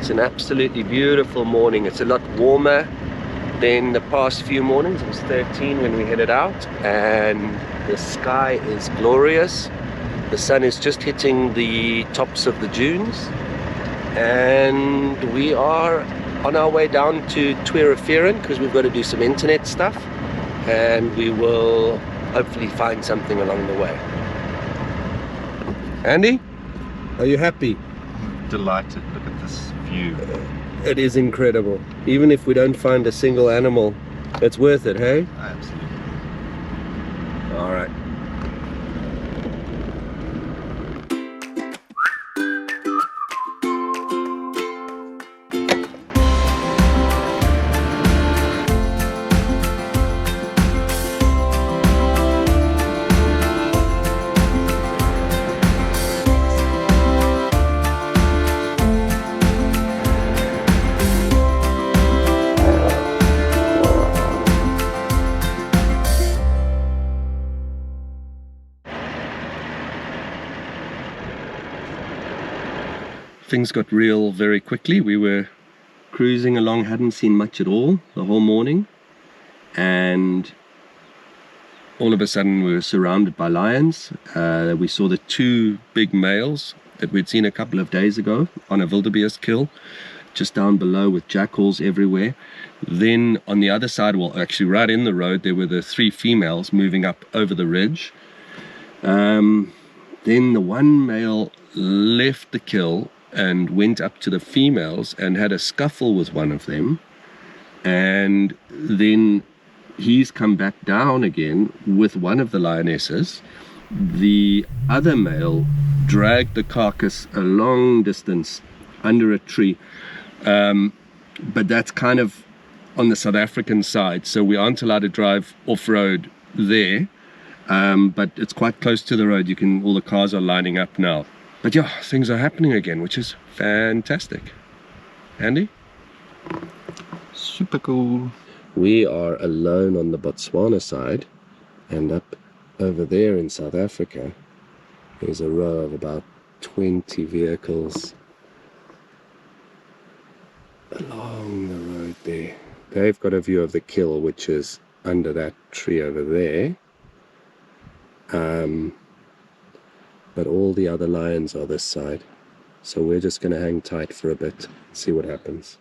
It's an absolutely beautiful morning. It's a lot warmer than the past few mornings. It was 13 when we headed out, and the sky is glorious. The sun is just hitting the tops of the dunes, and we are on our way down to Twee Rivieren because we've got to do some internet stuff, and we will hopefully find something along the way. Andy, are you happy? I'm delighted. Look at this view. It is incredible. Even if we don't find a single animal, it's worth it, hey? Absolutely. All right. Things got real very quickly. We were cruising along, hadn't seen much at all the whole morning, and all of a sudden we were surrounded by lions. We saw the two big males that we'd seen a couple of days ago on a wildebeest kill just down below, with jackals everywhere. Then on the other side, well, actually right in the road, there were the three females moving up over the ridge. Then the one male left the kill and went up to the females and had a scuffle with one of them, and then he's come back down again with one of the lionesses. The other male dragged the carcass a long distance under a tree, but that's kind of on the South African side, so we aren't allowed to drive off-road there, but it's quite close to the road. All the cars are lining up now. But yeah, things are happening again, which is fantastic. Andy? Super cool. We are alone on the Botswana side, and up over there in South Africa, there's a row of about 20 vehicles along the road there. They've got a view of the kill, which is under that tree over there. But all the other lions are this side, so we're just going to hang tight for a bit, see what happens.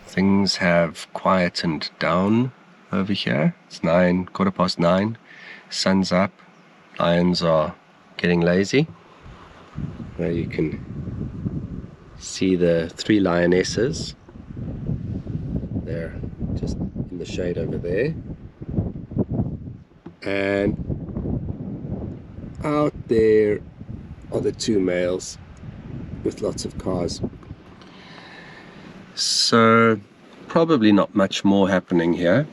Things have quietened down over here. It's 9:15. Sun's up. Lions are getting lazy. There you can see the three lionesses. They're just in the shade over there. And out there are the two males with lots of cars. So probably not much more happening here.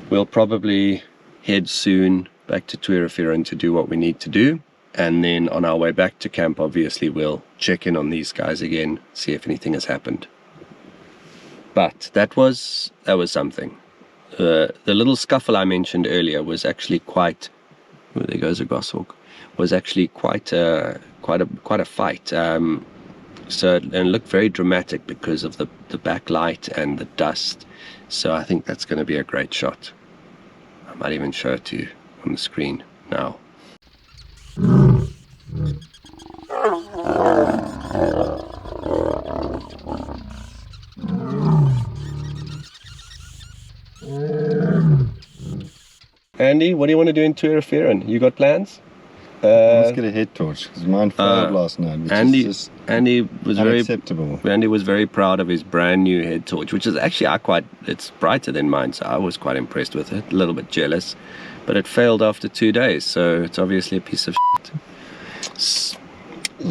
We'll probably head soon back to Twee Rivieren to do what we need to do, and then on our way back to camp, obviously we'll check in on these guys again, see if anything has happened. But that was something. The little scuffle I mentioned earlier was actually quite, oh, there goes a goshawk, was actually quite a fight. So, and it looked very dramatic because of the backlight and the dust. So I think that's going to be a great shot. I might even show it to you on the screen now. Andy, what do you want to do in Twee Rivieren? You got plans? Let's get a head torch because mine failed last night, which is just Andy was unacceptable. Andy was very proud of his brand new head torch, which is actually it's brighter than mine, so I was quite impressed with it. A little bit jealous, but it failed after 2 days, so it's obviously a piece of shit.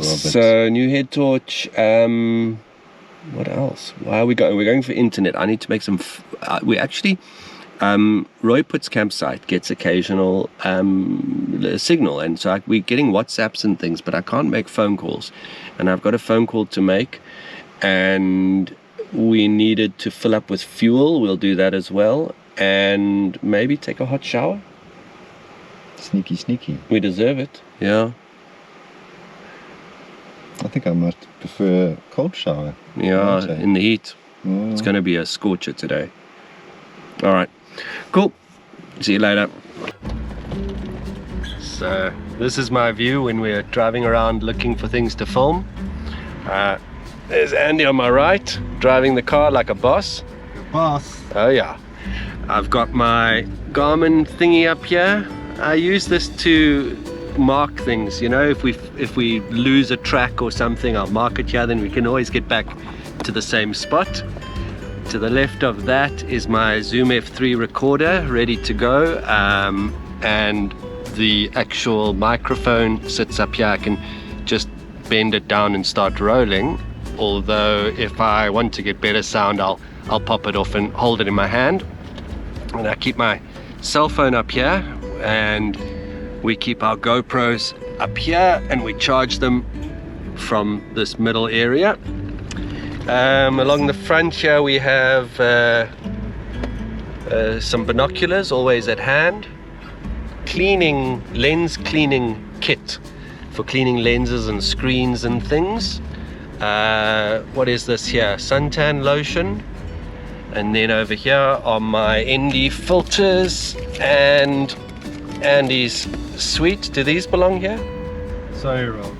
So new head torch. What else? Why are we going? We're going for internet. I need to make some. We actually. Rooiputs campsite gets occasional signal, and so we're getting WhatsApps and things, but I can't make phone calls, and I've got a phone call to make, and we needed to fill up with fuel. We'll do that as well, and maybe take a hot shower. Sneaky, sneaky. We deserve it. Yeah. I think I might prefer a cold shower. Yeah, in the heat. It's going to be a scorcher today. All right. Cool. See you later. So this is my view when we're driving around looking for things to film. There's Andy on my right, driving the car like a boss. Good boss. Oh yeah. I've got my Garmin thingy up here. I use this to mark things, you know, if we lose a track or something, I'll mark it here, then we can always get back to the same spot. To the left of that is my Zoom F3 recorder ready to go, and the actual microphone sits up here. I can just bend it down and start rolling, although if I want to get better sound, I'll pop it off and hold it in my hand. And I keep my cell phone up here, and we keep our GoPros up here, and we charge them from this middle area. Along the front here we have some binoculars always at hand. Lens cleaning kit for cleaning lenses and screens and things. What is this here? Suntan lotion. And then over here are my ND filters and Andy's sweet. Do these belong here? Sorry, Rob.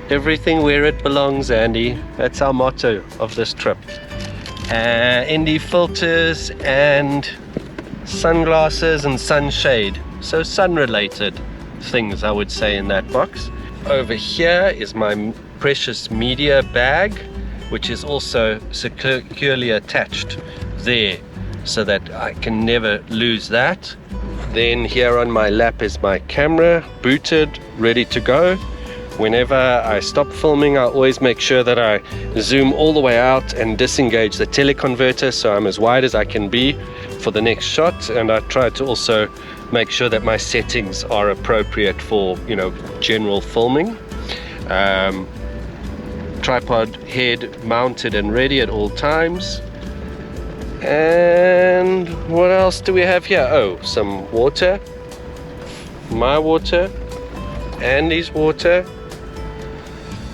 Everything where it belongs, Andy. That's our motto of this trip. ND filters and sunglasses and sunshade. So sun-related things, I would say, in that box. Over here is my precious media bag, which is also securely attached there, so that I can never lose that. Then here on my lap is my camera, booted, ready to go. Whenever I stop filming, I always make sure that I zoom all the way out and disengage the teleconverter so I'm as wide as I can be for the next shot, and I try to also make sure that my settings are appropriate for, you know, general filming. Tripod head mounted and ready at all times. And what else do we have here? Oh, some water, my water, Andy's water,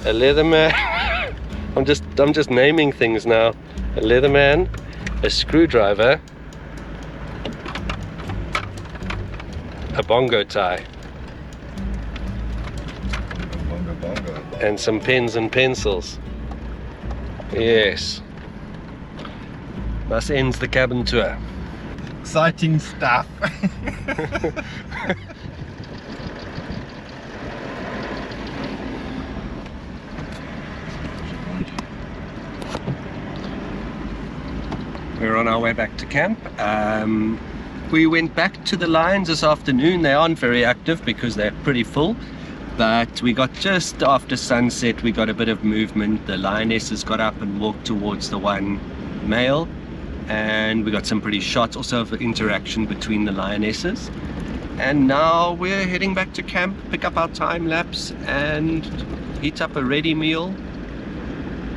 a Leatherman. I'm just naming things now. A Leatherman, a screwdriver, a bongo tie, Bongo. and some pens and pencils. Yes. Thus ends the cabin tour. Exciting stuff. We're on our way back to camp. We went back to the lions this afternoon. They aren't very active because they're pretty full, but we got just after sunset, we got a bit of movement. The lionesses got up and walked towards the one male, and we got some pretty shots also of interaction between the lionesses. And now we're heading back to camp, pick up our time lapse and eat up a ready meal.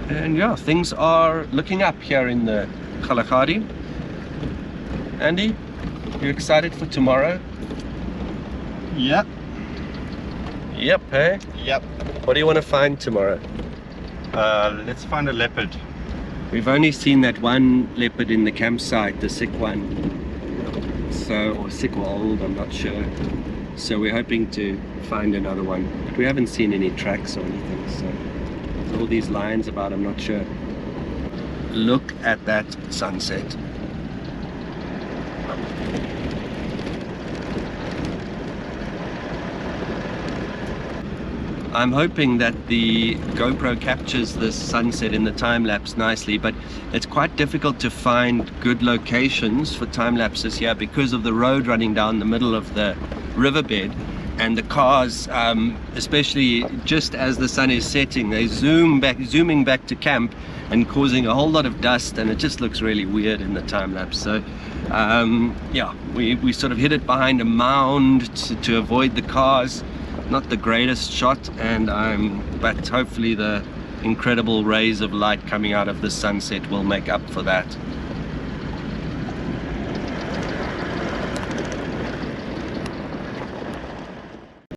And yeah, things are looking up here in the Kgalagadi. Andy, you excited for tomorrow? Yep. Yep, hey? Yep. What do you want to find tomorrow? Let's find a leopard. We've only seen that one leopard in the campsite, the sick one. So, or sick or old, I'm not sure. So we're hoping to find another one. But we haven't seen any tracks or anything, so there's all these lions about, I'm not sure. Look at that sunset. I'm hoping that the GoPro captures the sunset in the time lapse nicely, but it's quite difficult to find good locations for time lapses here because of the road running down the middle of the riverbed, and the cars, especially just as the sun is setting, they zooming back to camp and causing a whole lot of dust, and it just looks really weird in the time lapse. So yeah, we sort of hid it behind a mound to avoid the cars. Not the greatest shot, but hopefully the incredible rays of light coming out of the sunset will make up for that.